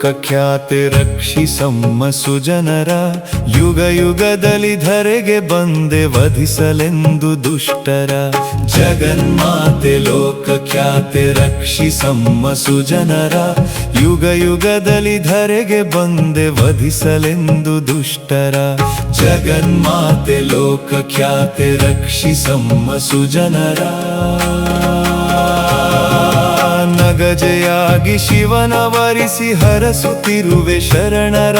ಲೋಕಖ್ಯಾತೆ ರಕ್ಷಿಸಮ್ಮ ಸುಜನರ, ಯುಗ ಯುಗದಲ್ಲಿ ಧರೆಗೆ ಬಂದೆ ವಧಿಸಲೆಂದು ದುಷ್ಟರ. ಜಗನ್ಮಾತೆ ಲೋಕಖ್ಯಾತೆ ರಕ್ಷಿಸಮ್ಮ ಸುಜನರ, ಯುಗ ಯುಗದಲ್ಲಿ ಧರೆಗೆ ಬಂದೆ ವಧಿಸಲೆಂದು ದುಷ್ಟರ. ಜಗನ್ಮಾತೆ ಲೋಕಖ್ಯಾತೆ ರಕ್ಷಿಸಮ್ಮ ಸುಜನರ. ನಗಜೆಯಾಗಿ ಶಿವನ ವರಿಸಿ ಹರಸುತ್ತಿರುವೆ ಶರಣರ,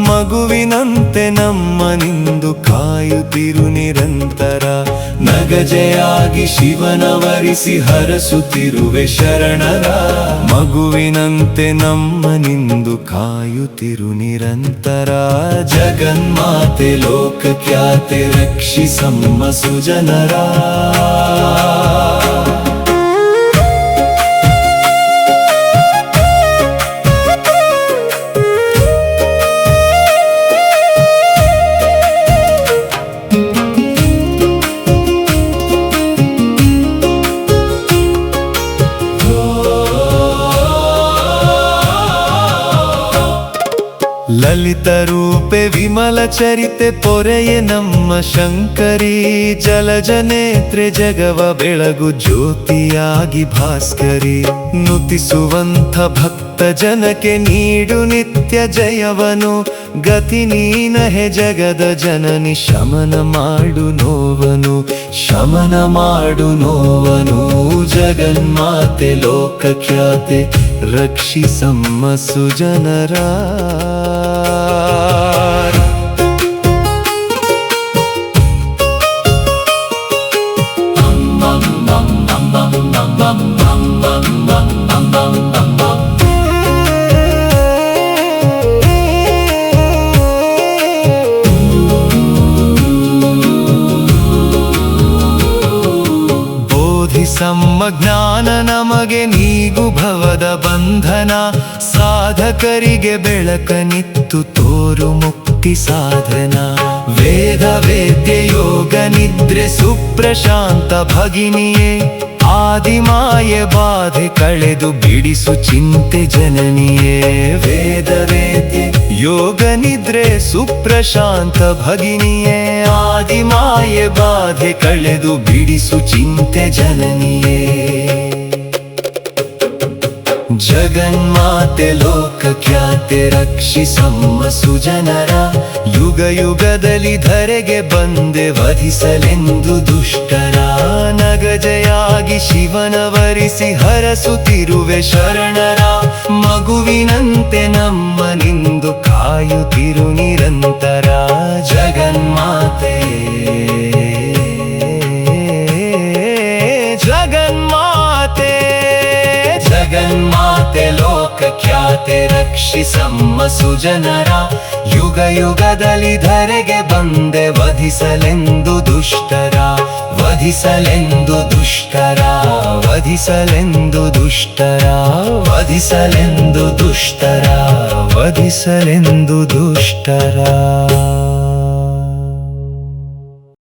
ಮಗುವಿನಂತೆ ನಮ್ಮನಿಂದು ಕಾಯುತ್ತಿರು ನಿರಂತರ. ನಗಜೆಯಾಗಿ ಶಿವನ ವರಿಸಿ ಹರಸುತ್ತಿರುವೆ ಶರಣರ, ಮಗುವಿನಂತೆ ನಮ್ಮನಿಂದು ಕಾಯುತ್ತಿರು ನಿರಂತರ. ಜಗನ್ಮಾತೆ ಲೋಕಖ್ಯಾತೆ ರಕ್ಷಿಸಮ್ಮ ಸುಜನರ. ಲಲಿತ ರೂಪೆ ವಿಮಲ ಚರಿತೆ ಪೊರೆಯೇ ನಮ್ಮ ಶಂಕರಿ, ಜಲಜ ನೇತ್ರೆ ಜಗವ ಬೆಳಗು ಜ್ಯೋತಿಯಾಗಿ ಭಾಸ್ಕರಿ. ನುತಿಸುವಂಥ ಭಕ್ತ ಜನಕ್ಕೆ ನೀಡು ನಿತ್ಯ ಜಯವನು, ಗತಿ ನೀನಹೆ ಜಗದ ಜನನಿ ಶಮನ ಮಾಡು ನೋವನು, ಶಮನ ಮಾಡು ನೋವನು. ಜಗನ್ಮಾತೆ ಲೋಕಖ್ಯಾತೆ ರಕ್ಷಿಸಮ್ಮ ಸುಜನರ. ಬೋಧಿಸಮ್ಮ ಜ್ಞಾನ ನಮಗೆ ನೀಗು ಭವದ ಬಂಧನ, ಸಾಧಕರಿಗೆ ಬೆಳಕನಿತ್ತು ತೋರು ಮುಕ್ತಿ ಸಾಧನ. ವೇದ ವೇದ್ಯ ಯೋಗ ನಿದ್ರೆ ಸುಪ್ರಶಾಂತ ಭಗಿನಿಯೇ, ಆದಿಮಾಯೆ ಬಾಧೆ ಕಳೆದು ಬಿಡಿಸು ಚಿಂತೆ ಜನನಿಯೇ. ವೇದ ವೇದ್ಯ ಯೋಗ ನಿದ್ರೆ ಸುಪ್ರಶಾಂತ ಭಗಿನಿಯೇ, ಆದಿಮಾಯೆ ಬಾಧೆ ಕಳೆದು ಬಿಡಿಸು ಚಿಂತೆ ಜನನಿಯೇ. ಜಗನ್ಮಾತೆ ಲೋಕಖ್ಯಾತೆ ರಕ್ಷಿಸಮ್ಮ ಸುಜನರ, ಯುಗ ಯುಗದಲ್ಲಿ ಧರೆಗೆ ಬಂದೆ ವಧಿಸಲೆಂದು ದುಷ್ಟರ. ನಗಜೆಯಾಗಿ ಶಿವನ ವರಿಸಿ ಹರಸುತ್ತಿರುವೆ ಶರಣರ, ಮಗುವಿನಂತೆ ನಮ್ಮನಿಂದು ಕಾಯುತ್ತಿರು ನಿರಂತರ. ಜಗನ್ಮಾತೆ ಜಗನ್ಮಾತೆ ಜಗನ್ಮಾತೆ ಲೋಕಖ್ಯಾತೆ ರಕ್ಷಿಸಮ್ಮ ಸುಜನರ, ಯುಗ ಯುಗದಲ್ಲಿ ಧರೆಗೆ ಬಂದೆ ವಧಿಸಲೆಂದು ದುಷ್ಟರ. ವಧಿಸಲೆಂದು ದುಷ್ಟರ, ವಧಿಸಲೆಂದು ದುಷ್ಟರ, ವಧಿಸಲೆಂದು ದುಷ್ಟರ, ವಧಿಸಲೆಂದು ದುಷ್ಟರ.